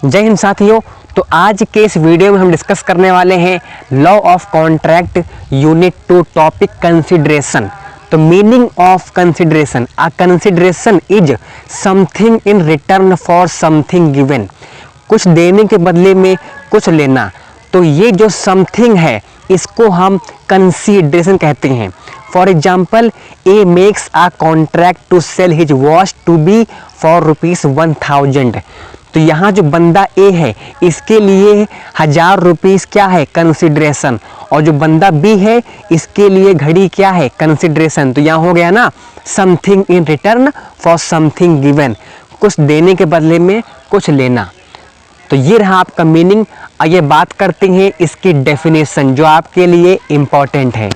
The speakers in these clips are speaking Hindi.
जय हिंद साथियों। तो आज के इस वीडियो में हम डिस्कस करने वाले हैं law of contract unit 2 topic consideration. तो meaning of consideration, a consideration is something in return for something given, कुछ देने के बदले में कुछ लेना। तो ये जो समथिंग है इसको हम कंसिडरेशन कहते हैं। For example, A makes a contract to sell his watch to B for ₹1000। तो यहाँ जो बंदा ए है इसके लिए 1000 रुपीज़ क्या है, कंसिडरेशन। और जो बंदा बी है इसके लिए घड़ी क्या है, कंसिडरेशन। तो यहाँ हो गया ना, something in return for something given, कुछ देने के बदले में कुछ लेना। तो ये रहा आपका मीनिंग। आइए बात करते हैं इसकी डेफिनेशन जो आपके लिए इम्पॉर्टेंट है।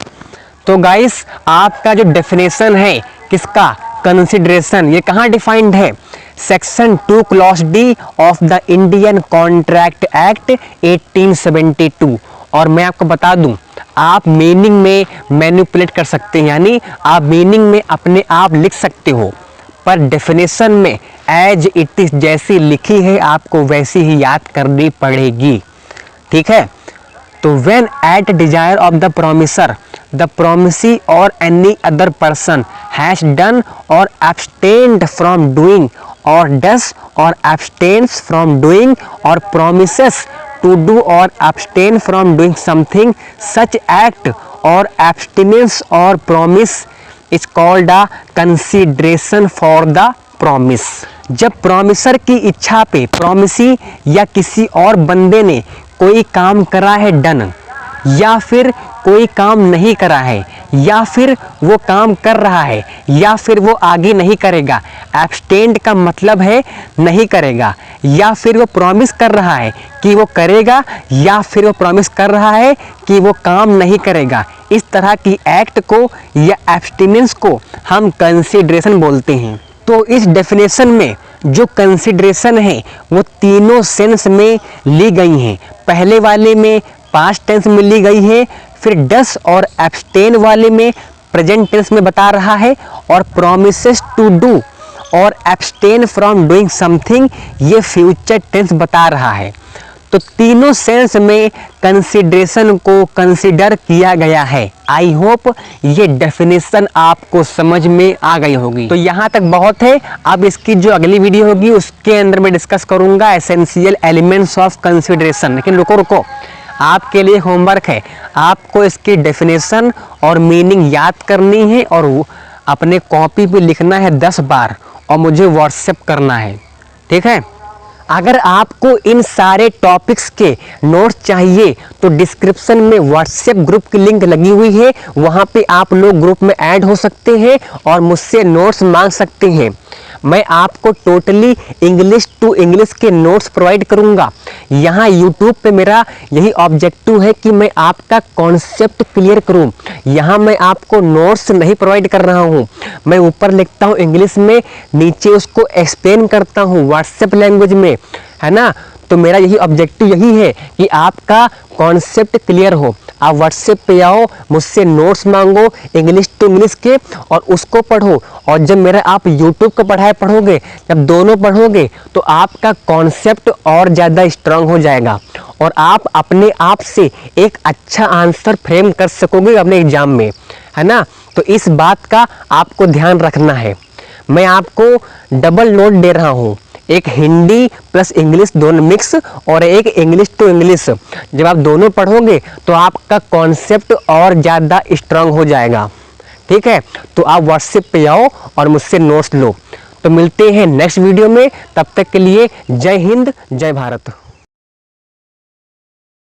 तो गाइस, आपका जो डेफिनेशन है किसका, कंसिडरेशन, ये कहाँ डिफाइंड है, section 2 clause D of the Indian contract act 1872। और मैं आपको बता दूं, आप मीनिंग में मैनिपुलेट कर सकते हैं, यानी आप मीनिंग में अपने आप लिख सकते हो, पर डेफिनेशन में एज इट इज जैसी लिखी है आपको वैसी ही याद करनी पड़ेगी। ठीक है। तो when eight desire of the promisor the promisee or any other person has done or abstained from doing or does or abstains from doing or promises to do or abstain from doing something, such act or abstinence or promise is called a consideration for the promise। जब प्रोमिसर की इच्छा पे प्रोमिसी या किसी और बंदे ने कोई काम करा है डन, या फिर कोई काम नहीं करा है, या फिर वो काम कर रहा है, या फिर वो आगे नहीं करेगा। एब्सटेंड का मतलब है नहीं करेगा, या फिर वो प्रॉमिस कर रहा है कि वो करेगा, या फिर वो प्रॉमिस कर रहा है कि वो काम नहीं करेगा। इस तरह की एक्ट को या एब्सटिनेंस को हम कंसिडरेशन बोलते हैं। तो इस डेफिनेशन में जो कंसिडरेशन है वो तीनों सेंस में ली गई हैं। पहले वाले में पास्ट टेंस में ली गई है, फिर डस और एब्सटेन वाले में प्रेजेंट टेंस में बता रहा है, और प्रॉमिसेस टू डू और एब्सटेन फ्रॉम डूइंग समथिंग ये फ्यूचर टेंस बता रहा है। तो तीनों सेंस में कंसिडरेशन को कंसिडर किया गया है। आई होप ये डेफिनेशन आपको समझ में आ गई होगी। तो यहाँ तक बहुत है। अब इसकी जो अगली वीडियो होगी उसके अंदर मैं डिस्कस करूँगा एसेंशियल एलिमेंट्स ऑफ कंसिडरेशन। लेकिन रुको, आपके लिए होमवर्क है, आपको इसकी डेफिनेशन और मीनिंग याद करनी है और अपने कॉपी पे लिखना है 10 बार और मुझे व्हाट्सएप करना है। ठीक है। अगर आपको इन सारे टॉपिक्स के नोट्स चाहिए तो डिस्क्रिप्शन में व्हाट्सएप ग्रुप की लिंक लगी हुई है, वहाँ पे आप लोग ग्रुप में ऐड हो सकते हैं और मुझसे नोट्स मांग सकते हैं। मैं आपको टोटली इंग्लिश टू इंग्लिश के नोट्स प्रोवाइड करूंगा। यहाँ यूट्यूब पे मेरा यही ऑब्जेक्टिव है कि मैं आपका कॉन्सेप्ट क्लियर करूं। यहाँ मैं आपको नोट्स नहीं प्रोवाइड कर रहा हूँ, मैं ऊपर लिखता हूँ इंग्लिश में, नीचे उसको एक्सप्लेन करता हूँ व्हाट्सएप लैंग्वेज में, है ना। तो मेरा यही ऑब्जेक्टिव यही है कि आपका कॉन्सेप्ट क्लियर हो। आप व्हाट्सएप पे आओ, मुझसे नोट्स मांगो इंग्लिश टू इंग्लिश के और उसको पढ़ो। और जब मेरा आप यूट्यूब का पढ़ाई पढ़ोगे, जब दोनों पढ़ोगे तो आपका कॉन्सेप्ट और ज़्यादा स्ट्रांग हो जाएगा और आप अपने आप से एक अच्छा आंसर फ्रेम कर सकोगे अपने एग्जाम में, है ना। तो इस बात का आपको ध्यान रखना है। मैं आपको डबल नोट दे रहा हूँ, एक हिंदी प्लस इंग्लिश दोनों मिक्स और एक इंग्लिश टू इंग्लिश। जब आप दोनों पढ़ोगे तो आपका कॉन्सेप्ट और ज़्यादा स्ट्रांग हो जाएगा। ठीक है। तो आप व्हाट्सएप पे आओ और मुझसे नोट्स लो। तो मिलते हैं नेक्स्ट वीडियो में, तब तक के लिए जय हिंद जय भारत।